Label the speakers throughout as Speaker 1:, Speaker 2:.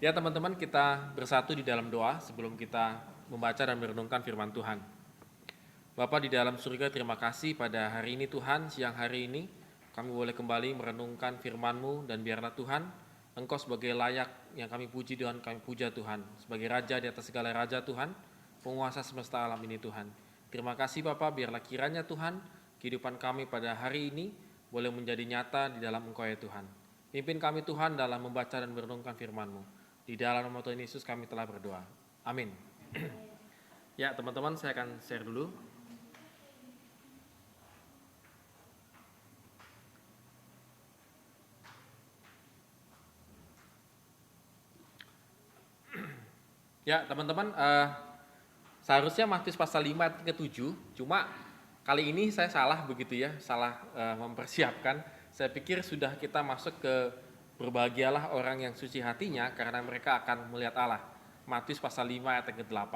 Speaker 1: Ya teman-teman, kita bersatu di dalam doa sebelum kita membaca dan merenungkan firman Tuhan. Bapa di dalam surga, terima kasih pada hari ini Tuhan, siang hari ini kami boleh kembali merenungkan firman-Mu, dan biarlah Tuhan, Engkau sebagai layak yang kami puji dan kami puja Tuhan, sebagai Raja di atas segala Raja Tuhan, penguasa semesta alam ini Tuhan. Terima kasih Bapa, biarlah kiranya Tuhan, kehidupan kami pada hari ini boleh menjadi nyata di dalam Engkau ya Tuhan. Pimpin kami Tuhan dalam membaca dan merenungkan firman-Mu. Di dalam nama Tuhan Yesus kami telah berdoa. Amin. Ya teman-teman, saya akan share dulu. Ya teman-teman, seharusnya Matius pasal 5 ayat ke-7, cuma kali ini saya salah begitu ya, salah mempersiapkan. Saya pikir sudah kita masuk ke berbahagialah orang yang suci hatinya karena mereka akan melihat Allah. Matius pasal 5 ayat ke-8.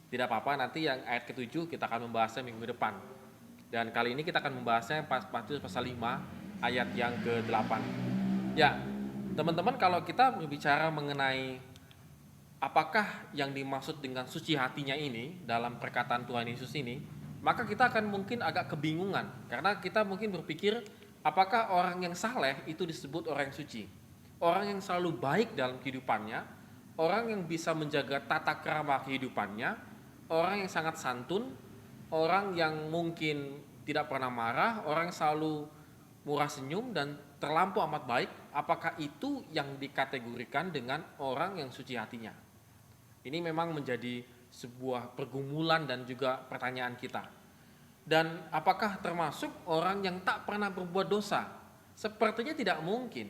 Speaker 1: Tidak apa-apa, nanti yang ayat ke-7 kita akan membahasnya minggu depan. Dan kali ini kita akan membahasnya Matius pasal 5 ayat yang ke-8. Ya, teman-teman, kalau kita berbicara mengenai apakah yang dimaksud dengan suci hatinya ini dalam perkataan Tuhan Yesus ini, maka kita akan mungkin agak kebingungan karena kita mungkin berpikir apakah orang yang saleh itu disebut orang yang suci, orang yang selalu baik dalam kehidupannya, orang yang bisa menjaga tata krama kehidupannya, orang yang sangat santun, orang yang mungkin tidak pernah marah, orang yang selalu murah senyum dan terlampau amat baik, apakah itu yang dikategorikan dengan orang yang suci hatinya? Ini memang menjadi sebuah pergumulan dan juga pertanyaan kita. Dan apakah termasuk orang yang tak pernah berbuat dosa? Sepertinya tidak mungkin.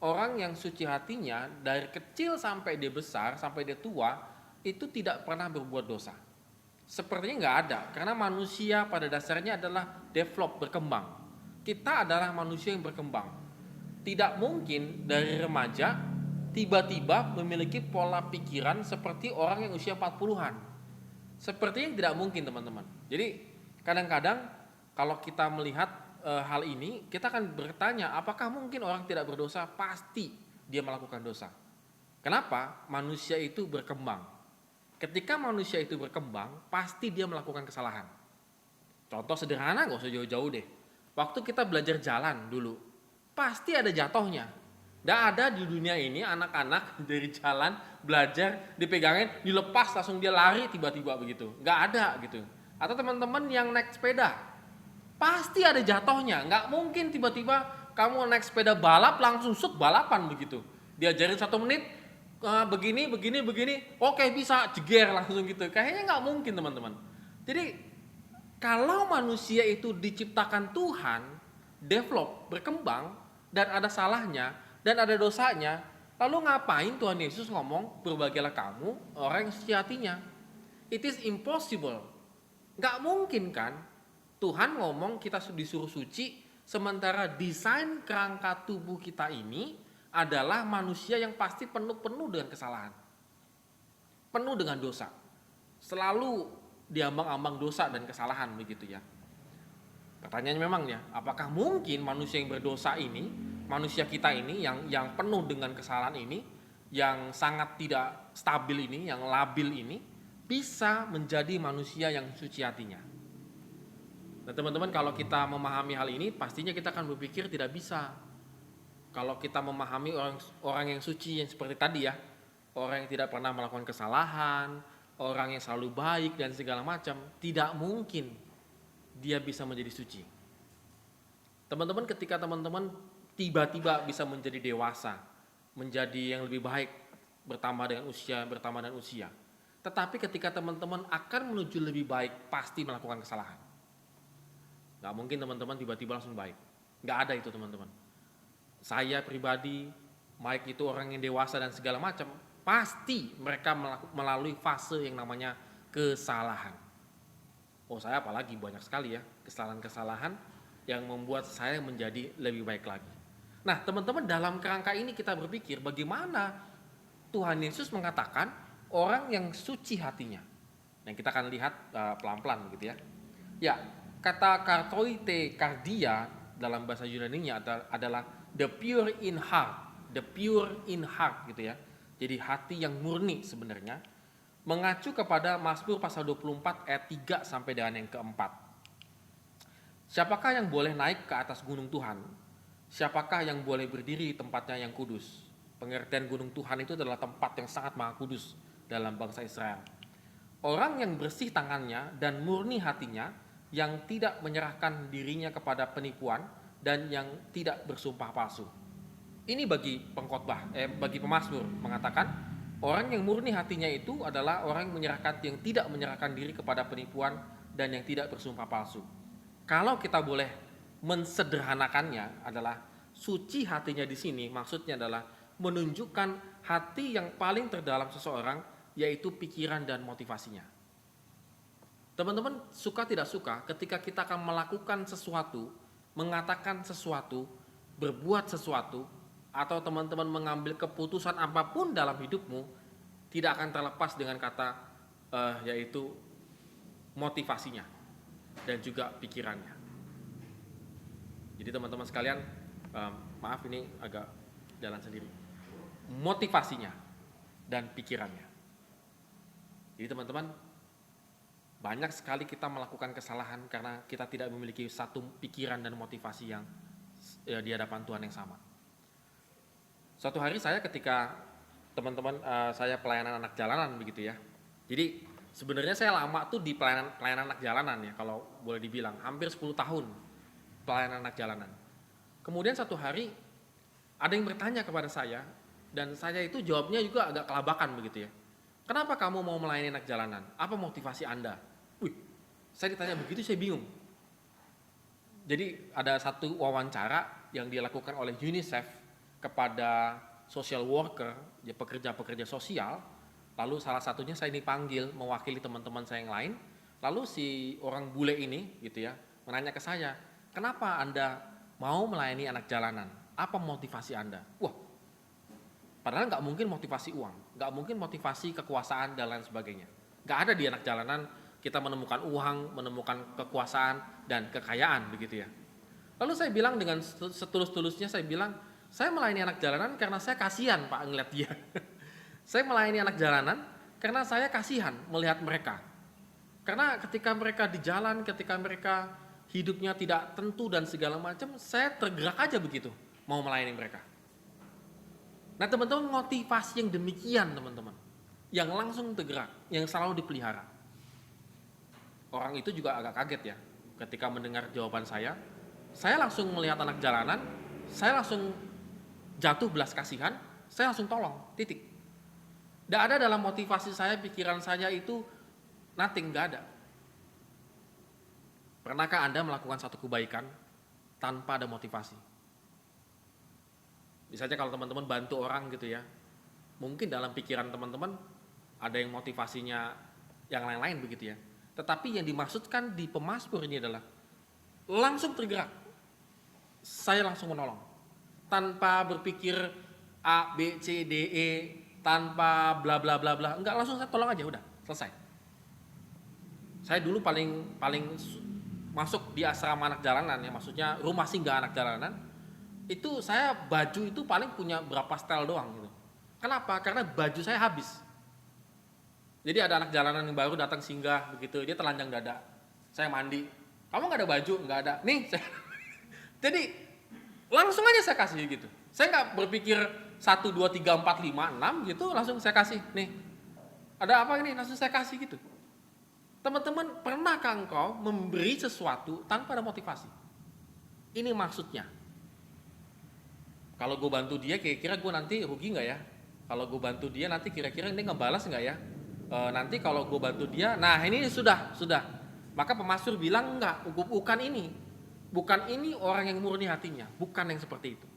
Speaker 1: Orang yang suci hatinya dari kecil sampai dia besar, sampai dia tua, itu tidak pernah berbuat dosa. Sepertinya nggak ada, karena manusia pada dasarnya adalah develop, berkembang. Kita adalah manusia yang berkembang. Tidak mungkin dari remaja tiba-tiba memiliki pola pikiran seperti orang yang usia 40-an. Sepertinya tidak mungkin teman-teman. Jadi kadang-kadang kalau kita melihat hal ini, kita akan bertanya apakah mungkin orang tidak berdosa? Pasti dia melakukan dosa. Kenapa? Manusia itu berkembang. Ketika manusia itu berkembang, pasti dia melakukan kesalahan. Contoh sederhana, gak usah jauh-jauh deh. Waktu kita belajar jalan dulu, pasti ada jatuhnya. Nggak ada di dunia ini anak-anak dari jalan belajar dipegangin, dilepas langsung dia lari tiba-tiba begitu. Nggak ada gitu. Atau teman-teman yang naik sepeda, pasti ada jatuhnya. Nggak mungkin tiba-tiba kamu naik sepeda balap langsung balapan begitu. Diajarin 1 menit, begini, oke bisa, jeger langsung gitu. Kayaknya nggak mungkin teman-teman. Jadi kalau manusia itu diciptakan Tuhan, develop, berkembang, dan ada salahnya, dan ada dosanya, lalu ngapain Tuhan Yesus ngomong berbahagialah kamu orang yang suci hatinya? It is impossible. Gak mungkin kan Tuhan ngomong kita disuruh suci, sementara desain kerangka tubuh kita ini adalah manusia yang pasti penuh dengan kesalahan, penuh dengan dosa, selalu diambang-ambang dosa dan kesalahan begitu ya. Pertanyaannya memang ya, apakah mungkin manusia yang berdosa ini, manusia kita ini yang penuh dengan kesalahan ini, yang sangat tidak stabil ini, yang labil ini, bisa menjadi manusia yang suci hatinya? Nah teman-teman, kalau kita memahami hal ini, pastinya kita akan berpikir tidak bisa. Kalau kita memahami orang yang suci yang seperti tadi ya, orang yang tidak pernah melakukan kesalahan, orang yang selalu baik dan segala macam, tidak mungkin dia bisa menjadi suci. Teman-teman, ketika teman-teman tiba-tiba bisa menjadi dewasa, menjadi yang lebih baik, bertambah dengan usia, tetapi ketika teman-teman akan menuju lebih baik, pasti melakukan kesalahan. Gak mungkin teman-teman tiba-tiba langsung baik. Gak ada itu teman-teman. Saya pribadi, baik itu orang yang dewasa dan segala macam, pasti mereka melalui fase yang namanya kesalahan. Oh saya apalagi banyak sekali ya kesalahan-kesalahan yang membuat saya menjadi lebih baik lagi. Nah teman-teman, dalam kerangka ini kita berpikir bagaimana Tuhan Yesus mengatakan orang yang suci hatinya. Yang kita akan lihat pelan-pelan begitu ya. Ya, kata kartoite kardia dalam bahasa Yunani-nya adalah the pure in heart gitu ya. Jadi hati yang murni sebenarnya mengacu kepada Mazmur pasal 24 ayat 3 sampai dengan yang keempat. Siapakah yang boleh naik ke atas gunung Tuhan? Siapakah yang boleh berdiri di tempatnya yang kudus? Pengertian gunung Tuhan itu adalah tempat yang sangat maha kudus dalam bangsa Israel. Orang yang bersih tangannya dan murni hatinya, yang tidak menyerahkan dirinya kepada penipuan dan yang tidak bersumpah palsu. Ini bagi pengkhotbah, bagi pemazmur mengatakan orang yang murni hatinya itu adalah orang yang tidak menyerahkan diri kepada penipuan dan yang tidak bersumpah palsu. Kalau kita boleh mensederhanakannya adalah suci hatinya di sini maksudnya adalah menunjukkan hati yang paling terdalam seseorang, yaitu pikiran dan motivasinya. Teman-teman suka tidak suka ketika kita akan melakukan sesuatu, mengatakan sesuatu, berbuat sesuatu, atau teman-teman mengambil keputusan apapun dalam hidupmu, tidak akan terlepas dengan kata yaitu motivasinya dan juga pikirannya. Jadi teman-teman sekalian, maaf ini agak jalan sendiri. Motivasinya dan pikirannya. Jadi teman-teman, banyak sekali kita melakukan kesalahan karena kita tidak memiliki satu pikiran dan motivasi yang di hadapan Tuhan yang sama. Suatu hari saya ketika teman-teman saya pelayanan anak jalanan begitu ya. Jadi sebenarnya saya lama tuh di pelayanan anak jalanan ya, kalau boleh dibilang hampir 10 tahun pelayanan anak jalanan. Kemudian satu hari ada yang bertanya kepada saya dan saya itu jawabnya juga agak kelabakan begitu ya. Kenapa kamu mau melayani anak jalanan? Apa motivasi Anda? Saya ditanya begitu saya bingung. Jadi ada satu wawancara yang dilakukan oleh UNICEF kepada social worker, ya pekerja-pekerja sosial. Lalu salah satunya saya dipanggil mewakili teman-teman saya yang lain. Lalu si orang bule ini gitu ya menanya ke saya, kenapa Anda mau melayani anak jalanan? Apa motivasi Anda? Padahal nggak mungkin motivasi uang, nggak mungkin motivasi kekuasaan dan lain sebagainya. Nggak ada di anak jalanan kita menemukan uang, menemukan kekuasaan dan kekayaan begitu ya. Lalu saya bilang dengan setulus-tulusnya, saya bilang, saya melayani anak jalanan karena saya kasihan Pak ngeliat dia. Saya melayani anak jalanan karena saya kasihan melihat mereka. Karena ketika mereka di jalan, ketika mereka hidupnya tidak tentu dan segala macam, saya tergerak aja begitu mau melayani mereka. Nah teman-teman, motivasi yang demikian teman-teman, yang langsung tergerak, yang selalu dipelihara. Orang itu juga agak kaget ya, ketika mendengar jawaban saya langsung melihat anak jalanan, saya langsung jatuh belas kasihan, saya langsung tolong, titik. Tidak ada dalam motivasi saya, pikiran saya itu nothing, gak ada. Pernahkah Anda melakukan satu kebaikan tanpa ada motivasi? Misalnya kalau teman-teman bantu orang gitu ya, mungkin dalam pikiran teman-teman ada yang motivasinya yang lain-lain begitu ya. Tetapi yang dimaksudkan di pemazmur ini adalah langsung tergerak. Saya langsung menolong. Tanpa berpikir A, B, C, D, E, tanpa bla bla bla bla. Enggak, langsung saya tolong aja, udah, selesai. Saya dulu paling masuk di asrama anak jalanan ya, maksudnya rumah singgah anak jalanan. Itu saya baju itu paling punya berapa setel doang gitu. Kenapa? Karena baju saya habis. Jadi ada anak jalanan yang baru datang singgah begitu, dia telanjang dada. Saya mandi, kamu nggak ada baju? Nggak ada. Nih, saya. Jadi langsung aja saya kasih gitu. Saya nggak berpikir 1, 2, 3, 4, 5, 6 gitu, langsung saya kasih. Nih, ada apa ini? Langsung saya kasih gitu. Teman-teman, pernahkah engkau memberi sesuatu tanpa ada motivasi? Ini maksudnya. Kalau gue bantu dia, kira-kira gue nanti rugi nggak ya? Kalau gue bantu dia, nanti kira-kira dia ngebalas nggak ya? Nanti kalau gue bantu dia, nah ini sudah. Maka pemazmur bilang enggak, bukan ini orang yang murni hatinya, bukan yang seperti itu.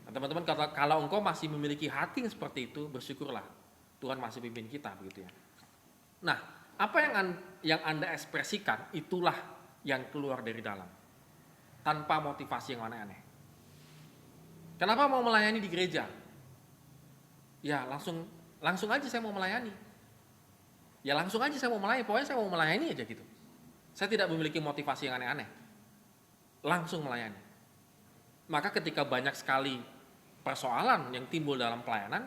Speaker 1: Nah, teman-teman, kalau engkau masih memiliki hati yang seperti itu, bersyukurlah Tuhan masih pimpin kita begitu ya. Nah, apa yang Anda ekspresikan itulah yang keluar dari dalam, tanpa motivasi yang aneh-aneh. Kenapa mau melayani di gereja? Ya langsung aja saya mau melayani. Ya langsung aja saya mau melayani, pokoknya saya mau melayani aja gitu. Saya tidak memiliki motivasi yang aneh-aneh. Langsung melayani. Maka ketika banyak sekali persoalan yang timbul dalam pelayanan,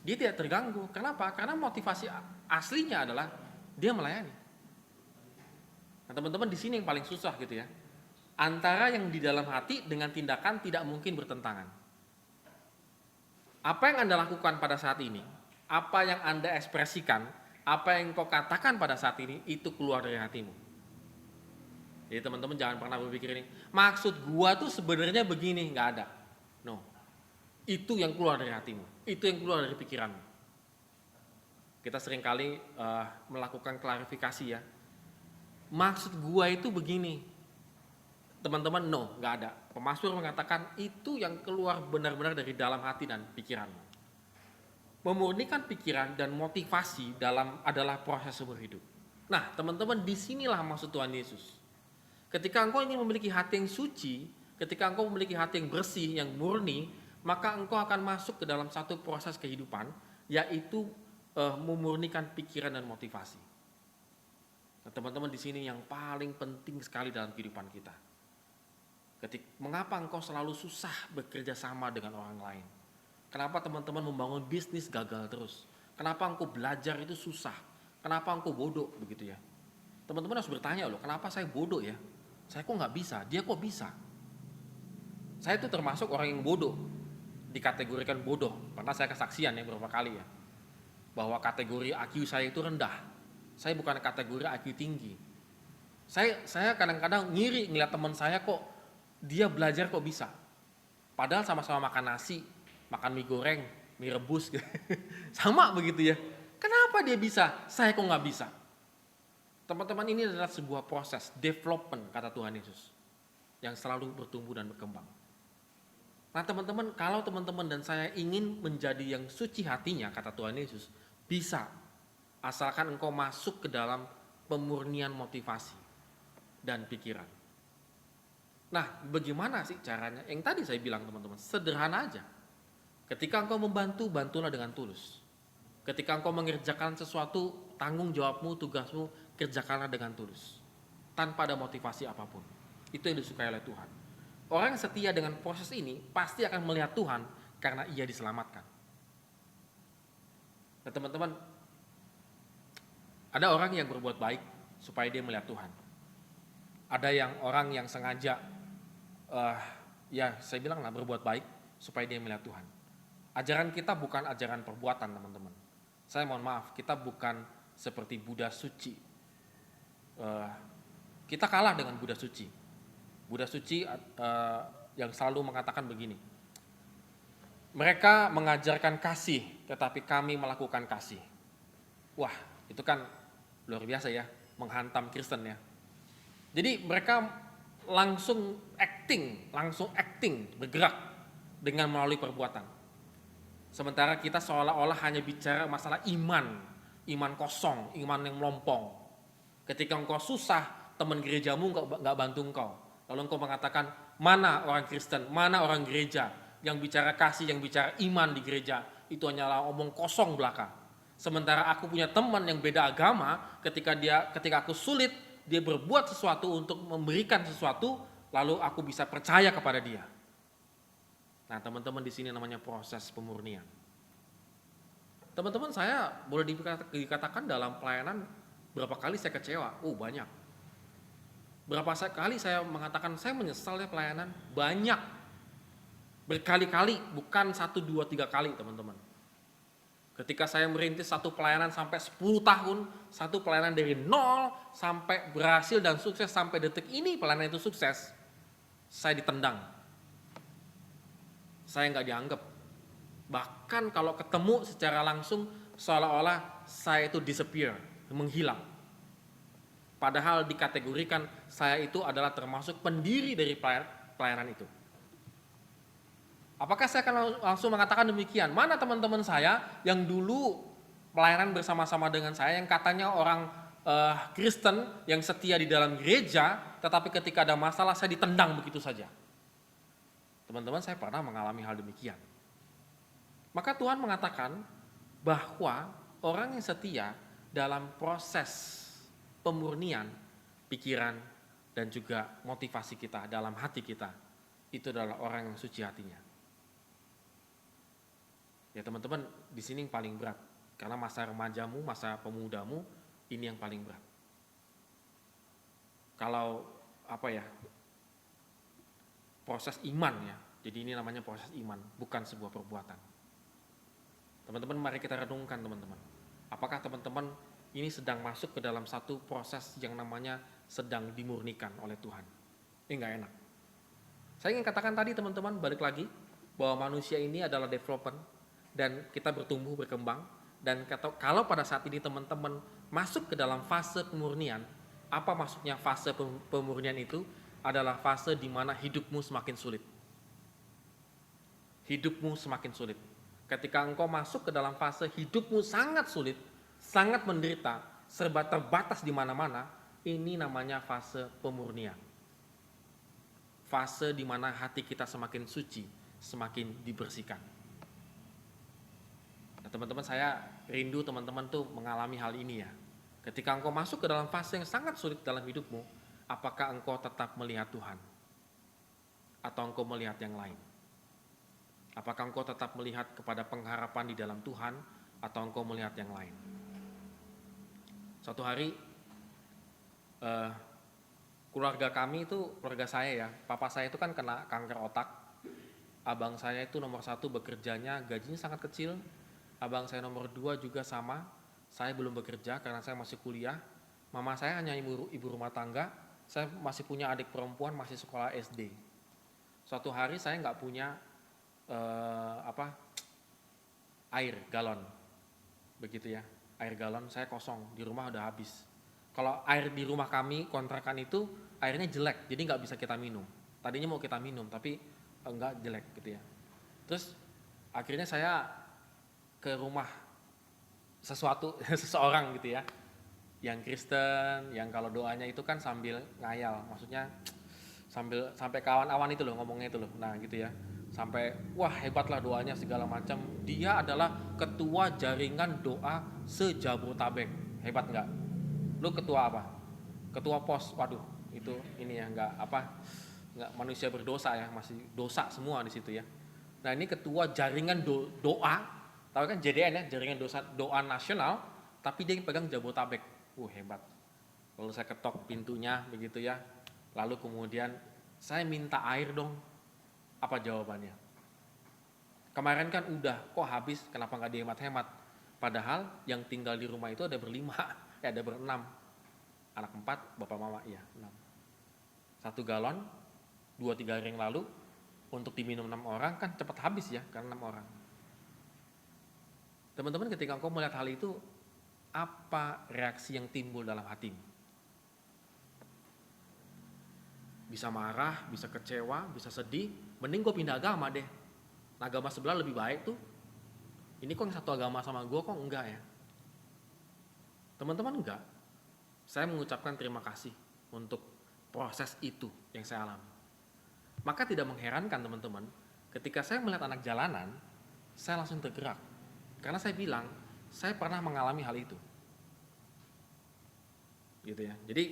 Speaker 1: Dia tidak terganggu. Kenapa? Karena motivasi aslinya adalah dia melayani. Nah, teman-teman di sini yang paling susah gitu ya. Antara yang di dalam hati dengan tindakan tidak mungkin bertentangan. Apa yang Anda lakukan pada saat ini, apa yang Anda ekspresikan, apa yang kau katakan pada saat ini, itu keluar dari hatimu. Jadi teman-teman jangan pernah berpikir ini, maksud gua tuh sebenarnya begini, nggak ada. No, itu yang keluar dari hatimu, itu yang keluar dari pikiranmu. Kita seringkali melakukan klarifikasi ya. Maksud gua itu begini, teman-teman, no, nggak ada. Pemasmur mengatakan itu yang keluar benar-benar dari dalam hati dan pikiranmu. Memurnikan pikiran dan motivasi adalah proses seumur hidup. Nah, teman-teman, disinilah maksud Tuhan Yesus. Ketika engkau ingin memiliki hati yang suci, ketika engkau memiliki hati yang bersih, yang murni, maka engkau akan masuk ke dalam satu proses kehidupan, yaitu memurnikan pikiran dan motivasi. Nah, teman-teman, di sini yang paling penting sekali dalam kehidupan kita. Mengapa engkau selalu susah bekerja sama dengan orang lain? Kenapa teman-teman membangun bisnis gagal terus? Kenapa engkau belajar itu susah? Kenapa engkau bodoh begitu ya? Teman-teman harus bertanya loh, kenapa saya bodoh ya? Saya kok nggak bisa, dia kok bisa? Saya itu termasuk orang yang bodoh, dikategorikan bodoh. Karena saya kesaksian ya beberapa kali ya, bahwa kategori IQ saya itu rendah. Saya bukan kategori IQ tinggi. Saya kadang-kadang ngiri ngeliat teman saya kok dia belajar kok bisa. Padahal sama-sama makan nasi, makan mie goreng, mie rebus, sama begitu ya. Kenapa dia bisa? Saya kok nggak bisa? Teman-teman, ini adalah sebuah proses development kata Tuhan Yesus yang selalu bertumbuh dan berkembang. Nah teman-teman, kalau teman-teman dan saya ingin menjadi yang suci hatinya kata Tuhan Yesus, bisa, asalkan engkau masuk ke dalam pemurnian motivasi dan pikiran. Nah, bagaimana sih caranya? Yang tadi saya bilang teman-teman, sederhana aja. Ketika engkau membantu, bantulah dengan tulus. Ketika engkau mengerjakan sesuatu, tanggung jawabmu, tugasmu, kerjakanlah dengan tulus. Tanpa ada motivasi apapun. Itu yang disukai oleh Tuhan. Orang yang setia dengan proses ini, pasti akan melihat Tuhan karena ia diselamatkan. Nah teman-teman, ada orang yang berbuat baik supaya dia melihat Tuhan. Ada orang yang sengaja ya saya bilang lah berbuat baik supaya dia melihat Tuhan. Ajaran kita bukan ajaran perbuatan teman-teman. Saya mohon maaf, kita bukan seperti Buddha suci. Kita kalah dengan Buddha suci. Buddha suci yang selalu mengatakan begini. Mereka mengajarkan kasih, tetapi kami melakukan kasih. Wah, itu kan luar biasa ya, menghantam Kristen ya. Jadi mereka langsung acting, bergerak dengan melalui perbuatan. Sementara kita seolah-olah hanya bicara masalah iman kosong, iman yang melompong. Ketika engkau susah, teman gerejamu nggak bantu engkau. Lalu engkau mengatakan, mana orang Kristen, mana orang gereja yang bicara kasih, yang bicara iman di gereja, itu hanyalah omong kosong belaka. Sementara aku punya teman yang beda agama, ketika aku sulit, dia berbuat sesuatu untuk memberikan sesuatu, lalu aku bisa percaya kepada dia. Nah, teman-teman, di sini namanya proses pemurnian. Teman-teman, saya boleh dikatakan dalam pelayanan berapa kali saya kecewa? Banyak. Berapa kali saya mengatakan saya menyesal ya pelayanan? Banyak. Berkali-kali, bukan 1, 2, 3 kali teman-teman. Ketika saya merintis satu pelayanan sampai 10 tahun, satu pelayanan dari 0 sampai berhasil dan sukses sampai detik ini pelayanan itu sukses, saya ditendang. Saya nggak dianggap. Bahkan kalau ketemu secara langsung seolah-olah saya itu disappear, menghilang. Padahal dikategorikan saya itu adalah termasuk pendiri dari pelayanan itu. Apakah saya akan langsung mengatakan demikian? Mana teman-teman saya yang dulu pelayanan bersama-sama dengan saya yang katanya orang Kristen yang setia di dalam gereja, tetapi ketika ada masalah saya ditendang begitu saja. Teman-teman, saya pernah mengalami hal demikian. Maka Tuhan mengatakan bahwa orang yang setia dalam proses pemurnian pikiran dan juga motivasi kita dalam hati kita, itu adalah orang yang suci hatinya. Ya teman-teman, di sini yang paling berat. Karena masa remajamu, masa pemudamu, ini yang paling berat. Kalau apa ya, proses iman ya. Jadi ini namanya proses iman, bukan sebuah perbuatan. Teman-teman, mari kita renungkan teman-teman. Apakah teman-teman ini sedang masuk ke dalam satu proses yang namanya sedang dimurnikan oleh Tuhan? Ini nggak enak. Saya ingin katakan tadi teman-teman, balik lagi, bahwa manusia ini adalah development, dan kita bertumbuh, berkembang, dan kalau pada saat ini teman-teman masuk ke dalam fase pemurnian, apa maksudnya fase pemurnian itu? Adalah fase di mana hidupmu semakin sulit. Hidupmu semakin sulit. Ketika engkau masuk ke dalam fase hidupmu sangat sulit, sangat menderita, serba terbatas di mana-mana, ini namanya fase pemurnian. Fase di mana hati kita semakin suci, semakin dibersihkan. Nah, teman-teman, saya rindu teman-teman tuh mengalami hal ini ya. Ketika engkau masuk ke dalam fase yang sangat sulit dalam hidupmu, apakah engkau tetap melihat Tuhan? Atau engkau melihat yang lain? Apakah engkau tetap melihat kepada pengharapan di dalam Tuhan, atau engkau melihat yang lain? Suatu hari, keluarga kami itu, keluarga saya ya, papa saya itu kan kena kanker otak. Abang saya itu nomor 1 bekerjanya, gajinya sangat kecil. Abang saya nomor 2 juga sama. Saya belum bekerja karena saya masih kuliah. Mama saya hanya ibu rumah tangga. Saya masih punya adik perempuan, masih sekolah SD. Suatu hari saya nggak punya air galon, begitu ya. Air galon saya kosong, di rumah udah habis. Kalau air di rumah kami kontrakan itu airnya jelek, jadi nggak bisa kita minum. Tadinya mau kita minum, tapi enggak, jelek gitu ya. Terus akhirnya saya ke rumah seseorang gitu ya, yang Kristen, yang kalau doanya itu kan sambil ngayal, maksudnya sampai kawan awan itu loh ngomongnya itu loh. Nah gitu ya, sampai wah hebatlah doanya segala macam. Dia adalah ketua jaringan doa se-Jabodetabek. Hebat nggak? Lu ketua apa? Ketua pos. Waduh, itu ini ya nggak manusia berdosa ya, masih dosa semua di situ ya. Nah ini ketua jaringan doa, tahu kan JDN ya, jaringan doa nasional, tapi dia yang pegang Jabodetabek. Hebat. Lalu saya ketok pintunya begitu ya. Lalu kemudian saya minta air dong. Apa jawabannya? Kemarin kan udah, kok habis, kenapa nggak dihemat-hemat? Padahal yang tinggal di rumah itu ada berlima, ada berenam. Anak 4, bapak mama, iya 6. 1 galon, 2-3 hari yang lalu, untuk diminum 6 orang kan cepat habis ya, karena 6 orang. Teman-teman, ketika engkau melihat hal itu, apa reaksi yang timbul dalam hatimu? Bisa marah, bisa kecewa, bisa sedih. Mending gue pindah agama deh. Nah, agama sebelah lebih baik tuh. Ini kok yang satu agama sama gue kok enggak ya? Teman-teman, enggak. Saya mengucapkan terima kasih untuk proses itu yang saya alami. Maka tidak mengherankan teman-teman, ketika saya melihat anak jalanan, saya langsung tergerak. Karena saya bilang, saya pernah mengalami hal itu. Gitu ya. Jadi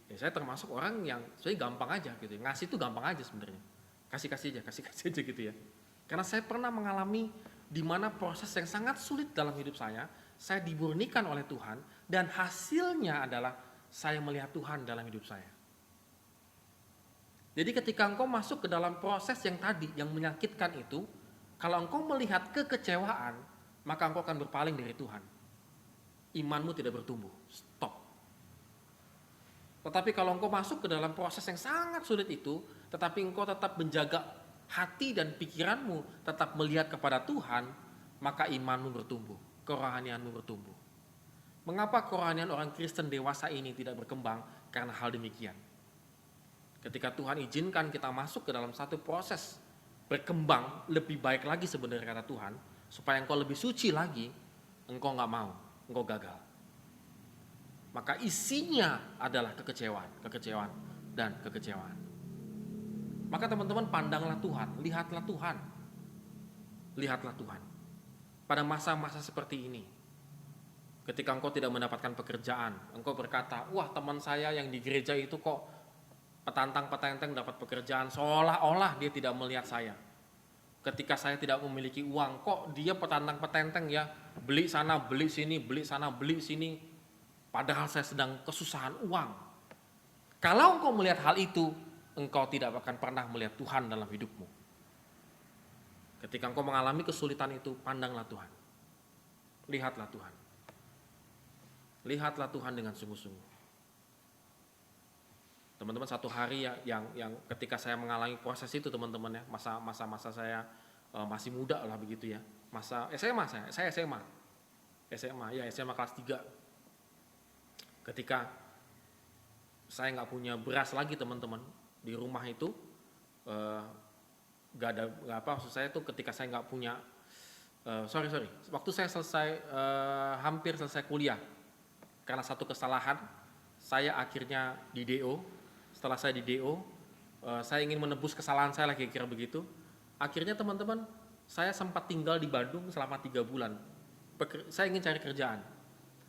Speaker 1: ya saya termasuk orang yang sebenarnya gampang aja gitu ya. Ngasih itu gampang aja sebenarnya. Kasih aja gitu ya. Karena saya pernah mengalami di mana proses yang sangat sulit dalam hidup saya dimurnikan oleh Tuhan, dan hasilnya adalah saya melihat Tuhan dalam hidup saya. Jadi ketika engkau masuk ke dalam proses yang tadi, yang menyakitkan itu, kalau engkau melihat kekecewaan, maka engkau akan berpaling dari Tuhan. Imanmu tidak bertumbuh. Stop. Tetapi kalau engkau masuk ke dalam proses yang sangat sulit itu, tetapi engkau tetap menjaga hati dan pikiranmu, tetap melihat kepada Tuhan, maka imanmu bertumbuh, kerohanianmu bertumbuh. Mengapa kerohanian orang Kristen dewasa ini tidak berkembang? Karena hal demikian. Ketika Tuhan izinkan kita masuk ke dalam satu proses berkembang lebih baik lagi sebenarnya kata Tuhan, supaya engkau lebih suci lagi, engkau gak mau, engkau gagal. Maka isinya adalah kekecewaan dan kekecewaan. Maka teman-teman, pandanglah Tuhan, lihatlah Tuhan. Lihatlah Tuhan. Pada masa-masa seperti ini, ketika engkau tidak mendapatkan pekerjaan, engkau berkata, wah teman saya yang di gereja itu kok petantang-petenteng dapat pekerjaan, seolah-olah dia tidak melihat saya. ketika saya tidak memiliki uang, kok dia petantang-petenteng ya, beli sana, beli sini, beli sana, beli sini, padahal saya sedang kesusahan uang. Kalau engkau melihat hal itu, engkau tidak akan pernah melihat Tuhan dalam hidupmu. Ketika engkau mengalami kesulitan itu, pandanglah Tuhan. Lihatlah Tuhan. Lihatlah Tuhan dengan sungguh-sungguh. Teman-teman, satu hari yang ketika saya mengalami proses itu teman-teman ya, masa saya masih muda lah begitu ya, masa SMA saya SMA kelas 3. Ketika saya nggak punya beras lagi teman-teman di rumah itu, maksud saya tuh ketika saya nggak punya waktu saya hampir selesai kuliah, karena satu kesalahan saya akhirnya di DO. Setelah saya di DO, saya ingin menebus kesalahan saya lah kira-kira begitu. Akhirnya teman-teman, saya sempat tinggal di Bandung selama 3 bulan. Saya ingin cari kerjaan.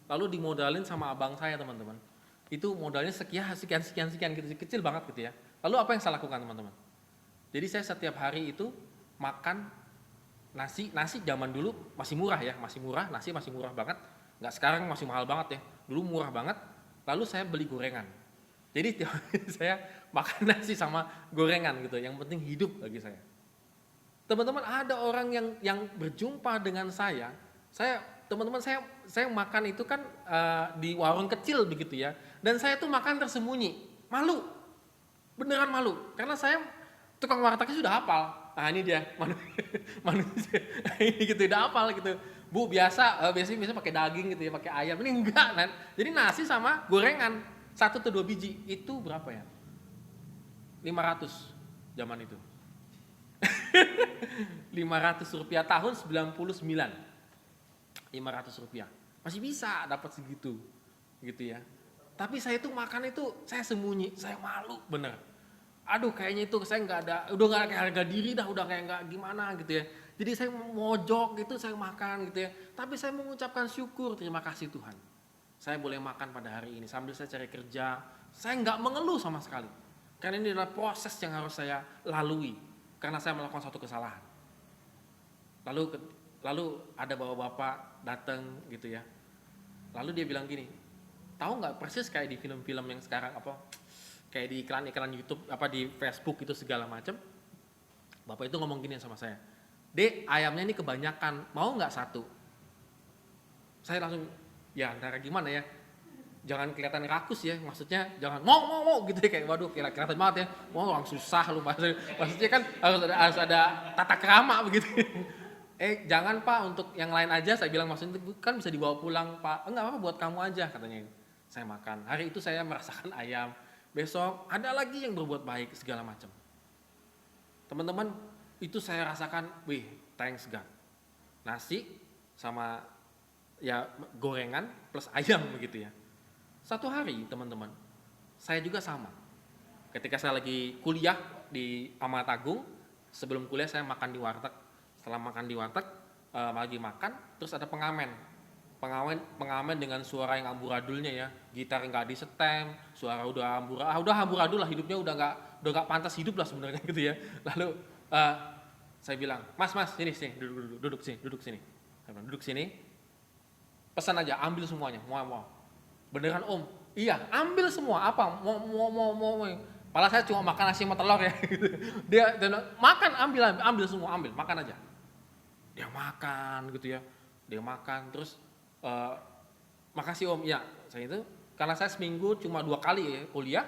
Speaker 1: Lalu dimodalin sama abang saya teman-teman. Itu modalnya sekian gitu, kecil banget gitu ya. Lalu apa yang saya lakukan teman-teman? Jadi saya setiap hari itu makan nasi zaman dulu masih murah ya, nasi masih murah banget. Nggak sekarang masih mahal banget ya, dulu murah banget. Lalu saya beli gorengan. Jadi saya makan nasi sama gorengan gitu, yang penting hidup bagi saya. Teman-teman, ada orang yang berjumpa dengan saya makan itu kan di warung kecil begitu ya, dan saya tuh makan tersembunyi, malu, beneran malu, karena saya tukang wartegnya sudah hafal. Nah ini dia manusia ini gitu, udah hafal gitu. Bu biasa pakai daging gitu ya, pakai ayam, ini enggak kan? Jadi nasi sama gorengan. 1 atau 2 biji, itu berapa ya? 500 zaman itu. 500 rupiah tahun 99. 500 rupiah. Masih bisa dapat segitu. Gitu ya. Tapi saya tuh makan itu, saya sembunyi, saya malu bener. Aduh kayaknya itu saya udah nggak kayak harga diri dah, udah kayak nggak gimana gitu ya. Jadi saya mojok gitu, saya makan gitu ya. Tapi saya mengucapkan syukur, terima kasih Tuhan. Saya boleh makan pada hari ini sambil saya cari kerja. Saya nggak mengeluh sama sekali. Karena ini adalah proses yang harus saya lalui. Karena saya melakukan suatu kesalahan. Lalu ada bapak-bapak datang gitu ya. Lalu dia bilang gini, tahu nggak persis kayak di film-film yang sekarang kayak di iklan-iklan YouTube di Facebook itu segala macam. Bapak itu ngomong gini sama saya, Dek, ayamnya ini kebanyakan, mau nggak 1? Saya langsung, ya antara gimana ya, jangan kelihatan rakus ya, maksudnya jangan mau gitu ya, kayak waduh kelihatan banget ya, orang susah lu maksudnya kan harus ada tata krama begitu. Jangan Pak, untuk yang lain aja, saya bilang, maksudnya kan bisa dibawa pulang Pak. Enggak apa-apa, buat kamu aja katanya. Saya makan, hari itu saya merasakan ayam, besok ada lagi yang berbuat baik segala macam. Teman-teman, itu saya rasakan, thanks God. Nasi sama ya gorengan plus ayam begitu ya. Satu hari teman-teman, saya juga sama. Ketika saya lagi kuliah di Amat Agung, sebelum kuliah saya makan di warteg. Setelah makan di warteg, lagi makan, terus ada pengamen dengan suara yang amburadulnya ya, gitar nggak disetem, suara udah amburadul lah, hidupnya udah nggak pantas hidup lah sebenarnya gitu ya. Lalu saya bilang, Mas sini duduk sini. Saya bilang, duduk sini. Pesan aja, ambil semuanya, mau. Beneran Om? Iya, ambil semua. Apa? Mau. Padahal saya cuma makan nasi sama telur ya. Dia makan, ambil semua, makan aja. Dia makan gitu ya. Dia makan, terus makasih Om. Ya, saya itu karena saya seminggu cuma 2 kali ya kuliah.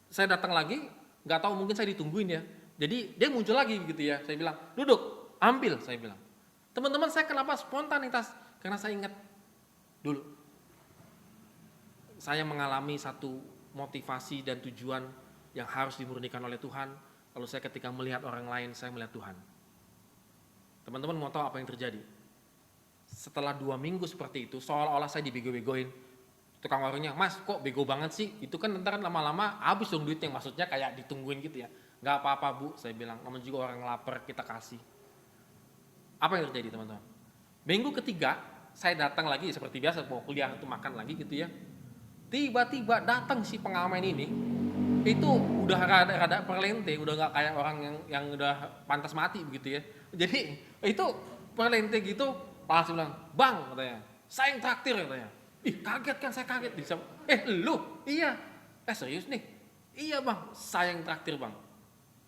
Speaker 1: Saya datang lagi, nggak tahu mungkin saya ditungguin ya. Jadi dia muncul lagi gitu ya. Saya bilang, duduk, ambil, saya bilang. Teman-teman, saya kenapa spontanitas? Karena saya ingat dulu saya mengalami satu motivasi dan tujuan yang harus dimurnikan oleh Tuhan. Lalu saya ketika melihat orang lain, saya melihat Tuhan. Teman-teman mau tahu apa yang terjadi? Setelah 2 minggu seperti itu, seolah-olah saya dibego-begoin. Tukang warungnya, Mas kok bego banget sih? Itu kan ntar lama-lama habis dong duitnya, maksudnya kayak ditungguin gitu ya. Gak apa-apa Bu, saya bilang, namanya juga orang lapar, kita kasih. Apa yang terjadi teman-teman? Minggu ketiga, saya datang lagi seperti biasa, mau kuliah itu makan lagi gitu ya. Tiba-tiba datang si pengamen ini, itu udah rada perlente, udah nggak kayak orang yang udah pantas mati begitu ya. Jadi itu perlente gitu langsung bilang, "Bang," katanya, "saya yang traktir," katanya. Ih, kaget kan, saya kaget. Lu? Iya. Serius nih? Iya bang, saya yang traktir bang.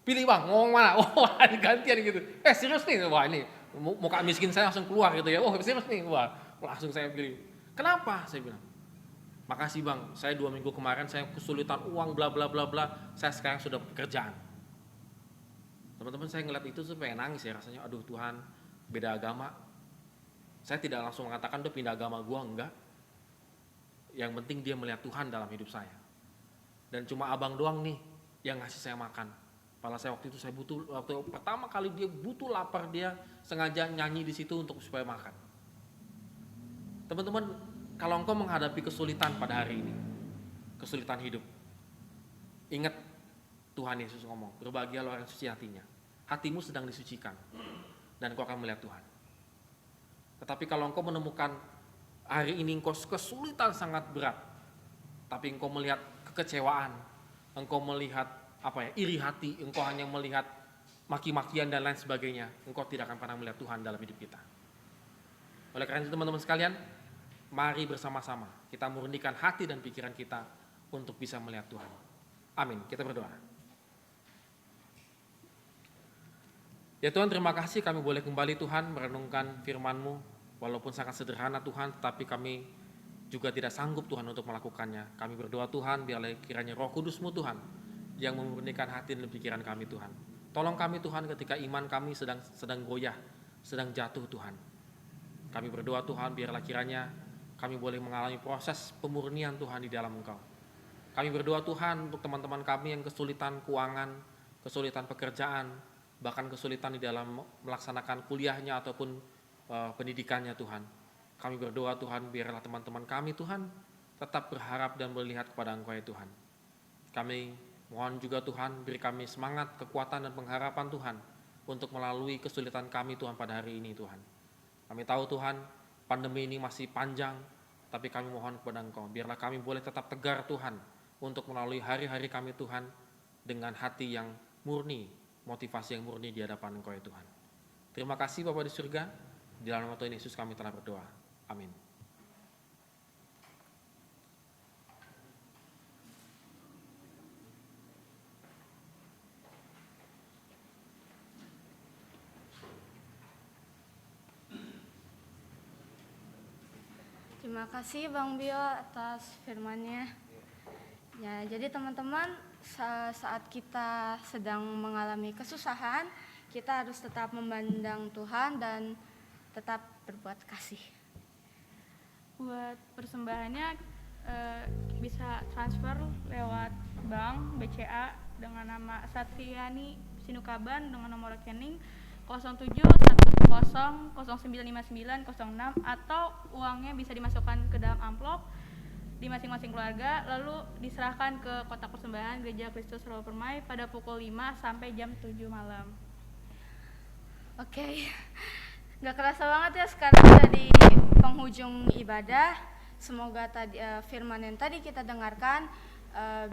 Speaker 1: Pilih bang, ngomong mana? Wah, gantian gitu. Serius nih? Wah ini, muka miskin saya langsung keluar gitu ya. Serius nih? Wah, langsung saya pilih. Kenapa? Saya bilang, "Makasih bang, saya 2 minggu kemarin saya kesulitan uang bla bla bla bla. Saya sekarang sudah pekerjaan." Teman-teman, saya ngeliat itu tuh pengen nangis ya rasanya. Aduh Tuhan, beda agama. Saya tidak langsung mengatakan udah pindah agama gua, enggak. Yang penting dia melihat Tuhan dalam hidup saya. Dan cuma abang doang nih yang ngasih saya makan. Padahal saya waktu itu waktu pertama kali dia butuh lapar, dia sengaja nyanyi di situ untuk supaya makan. Teman-teman, kalau engkau menghadapi kesulitan pada hari ini, kesulitan hidup, ingat Tuhan Yesus ngomong, "Berbahagialah orang suci hatinya." Hatimu sedang disucikan dan engkau akan melihat Tuhan. Tetapi kalau engkau menemukan hari ini engkau kesulitan sangat berat, tapi engkau melihat kekecewaan, engkau melihat iri hati, engkau hanya melihat maki-makian dan lain sebagainya, engkau tidak akan pernah melihat Tuhan dalam hidup kita. Oleh karena itu teman-teman sekalian, mari bersama-sama kita murnikan hati dan pikiran kita untuk bisa melihat Tuhan. Amin. Kita berdoa. Ya Tuhan, terima kasih kami boleh kembali Tuhan merenungkan firman-Mu. Walaupun sangat sederhana Tuhan, tetapi kami juga tidak sanggup Tuhan untuk melakukannya. Kami berdoa Tuhan, biarlah kiranya Roh Kudus-Mu Tuhan yang memurnikan hati dan pikiran kami Tuhan. Tolong kami Tuhan ketika iman kami sedang goyah, sedang jatuh Tuhan. Kami berdoa Tuhan, biarlah kiranya kami boleh mengalami proses pemurnian Tuhan di dalam Engkau. Kami berdoa Tuhan untuk teman-teman kami yang kesulitan keuangan, kesulitan pekerjaan, bahkan kesulitan di dalam melaksanakan kuliahnya ataupun pendidikannya Tuhan. Kami berdoa Tuhan, biarlah teman-teman kami Tuhan tetap berharap dan melihat kepada Engkau ya Tuhan. Kami mohon juga Tuhan, beri kami semangat, kekuatan dan pengharapan Tuhan untuk melalui kesulitan kami Tuhan pada hari ini Tuhan. Kami tahu Tuhan, pandemi ini masih panjang, tapi kami mohon kepada Engkau, biarlah kami boleh tetap tegar Tuhan untuk melalui hari-hari kami Tuhan dengan hati yang murni, motivasi yang murni di hadapan Engkau ya Tuhan. Terima kasih Bapa di surga. Di dalam nama Tuhan Yesus kami telah berdoa. Amin.
Speaker 2: Terima kasih Bang Bio atas firman-Nya. Ya, jadi teman-teman, saat kita sedang mengalami kesusahan, kita harus tetap memandang Tuhan dan tetap berbuat kasih.
Speaker 3: Buat persembahannya bisa transfer lewat bank BCA dengan nama Satriani Sinukaban dengan nomor rekening 0710095906 atau uangnya bisa dimasukkan ke dalam amplop di masing-masing keluarga lalu diserahkan ke kotak persembahan Gereja Kristus Rawa Permai pada pukul 5 sampai jam 7 malam.
Speaker 2: Oke. Gak kerasa banget ya sekarang udah di penghujung ibadah. Semoga tadi firman yang tadi kita dengarkan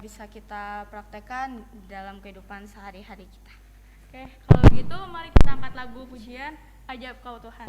Speaker 2: bisa kita praktekkan dalam kehidupan sehari-hari kita.
Speaker 3: Oke, kalau begitu mari kita angkat lagu pujian Ajab Kau Tuhan.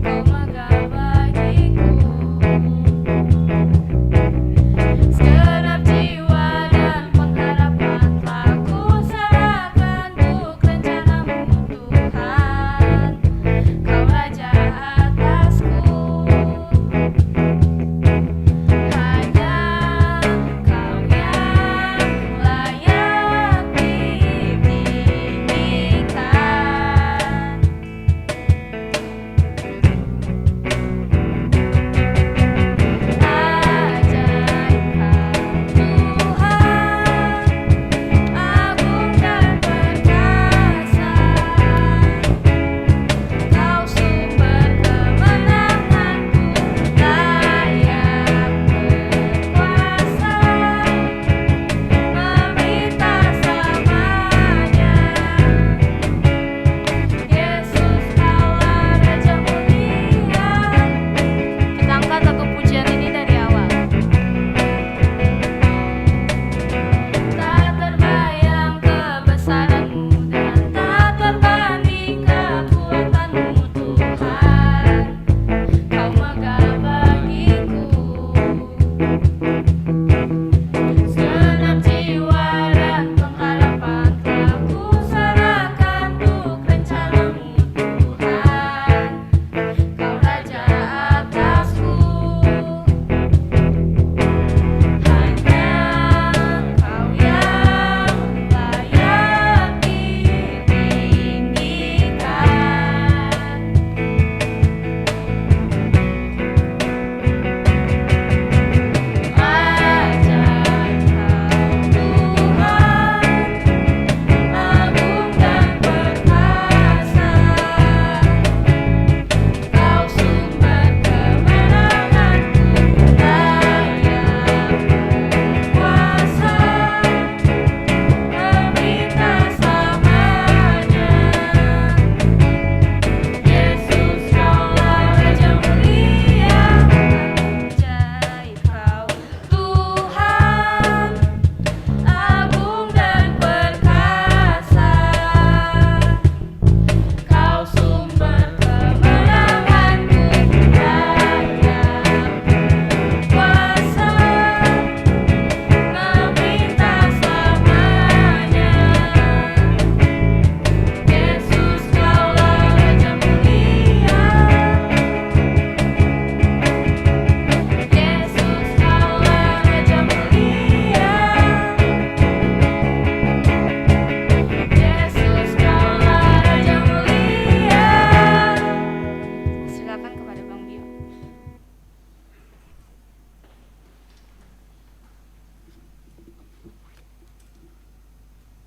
Speaker 2: Kau megah baik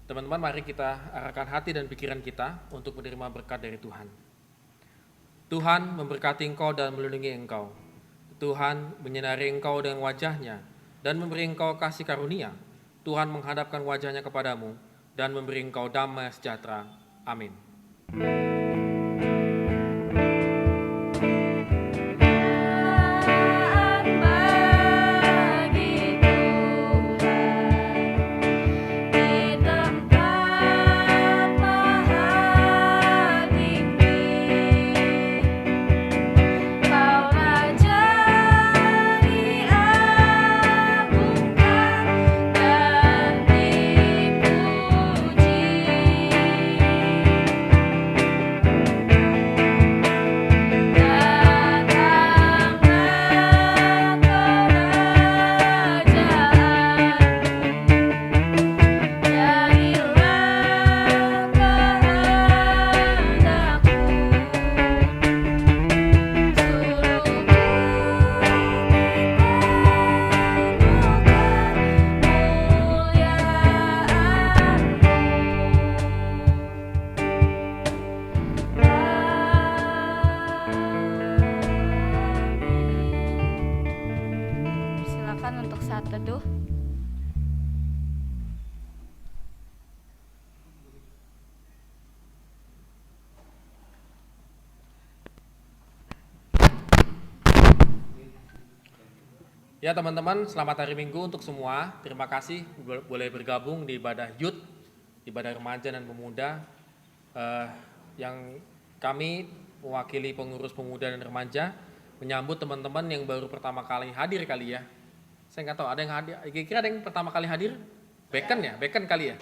Speaker 1: Teman-teman, mari kita arahkan hati dan pikiran kita untuk menerima berkat dari Tuhan. Tuhan memberkati engkau dan melindungi engkau. Tuhan menyinari engkau dengan wajah-Nya dan memberi engkau kasih karunia. Tuhan menghadapkan wajah-Nya kepadamu dan memberi engkau damai sejahtera. Amin.
Speaker 2: Silakan untuk saat teduh.
Speaker 1: Ya teman-teman, selamat hari Minggu untuk semua. Terima kasih boleh bergabung di ibadah Youth, ibadah remaja dan pemuda, yang kami mewakili pengurus pemuda dan remaja menyambut teman-teman yang baru pertama kali hadir kali ya. Saya nggak tahu ada yang hadir, kira-kira ada yang pertama kali hadir? Bacon ya? Bacon kali ya?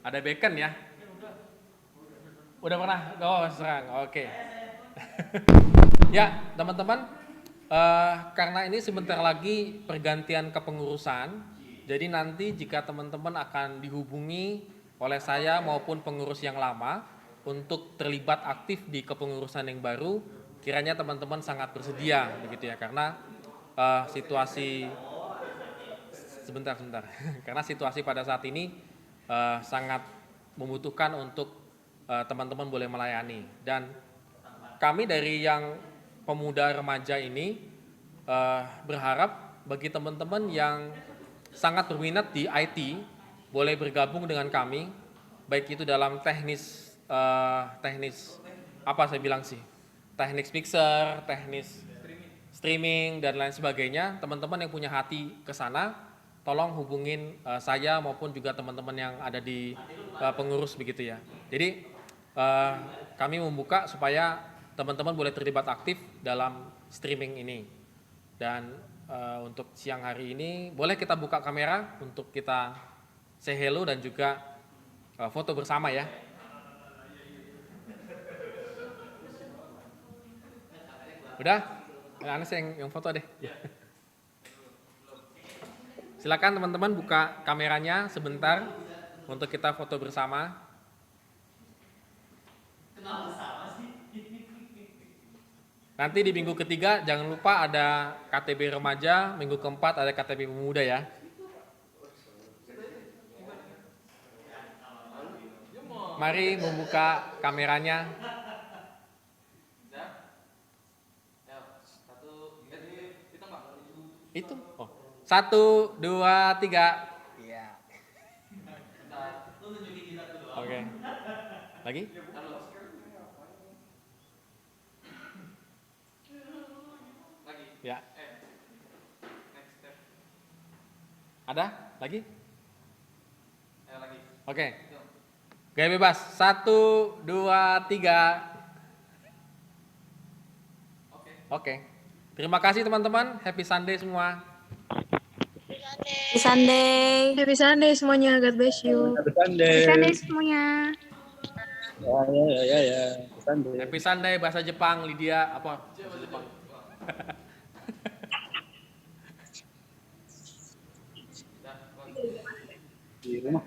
Speaker 1: Ada Bacon ya? Udah pernah? Oh, serang. Oke. Ya, teman-teman, karena ini sebentar lagi pergantian kepengurusan, jadi nanti jika teman-teman akan dihubungi oleh saya maupun pengurus yang lama untuk terlibat aktif di kepengurusan yang baru, kiranya teman-teman sangat bersedia begitu ya, karena situasi sebentar karena situasi pada saat ini sangat membutuhkan untuk teman-teman boleh melayani. Dan kami dari yang pemuda remaja ini berharap bagi teman-teman yang sangat berminat di IT boleh bergabung dengan kami, baik itu dalam teknis apa saya bilang sih, teknik mixer, teknis streaming dan lain sebagainya. Teman-teman yang punya hati ke sana, tolong hubungin saya maupun juga teman-teman yang ada di pengurus begitu ya. Jadi kami membuka supaya teman-teman boleh terlibat aktif dalam streaming ini. Dan untuk siang hari ini boleh kita buka kamera untuk kita say hello dan juga foto bersama ya. Udah? Anas yang foto deh. Silakan teman-teman buka kameranya sebentar untuk kita foto bersama. Nanti di minggu ketiga jangan lupa ada KTB remaja, minggu keempat ada KTB pemuda ya. Mari membuka kameranya. Itu. Oh. 1, 2, 3. Iya. Oke. Lagi? Ya. Ada? Lagi? Oke. Gaya bebas. 1, 2, 3. Oke. Terima kasih teman-teman. Happy Sunday semua.
Speaker 4: Happy Sunday.
Speaker 5: Happy Sunday semuanya. God bless you.
Speaker 6: Happy Sunday.
Speaker 2: Happy Sunday semuanya.
Speaker 6: Ya. Happy Sunday.
Speaker 1: Happy Sunday bahasa Jepang, Lydia apa? Bahasa Jepang.
Speaker 6: Di rumah.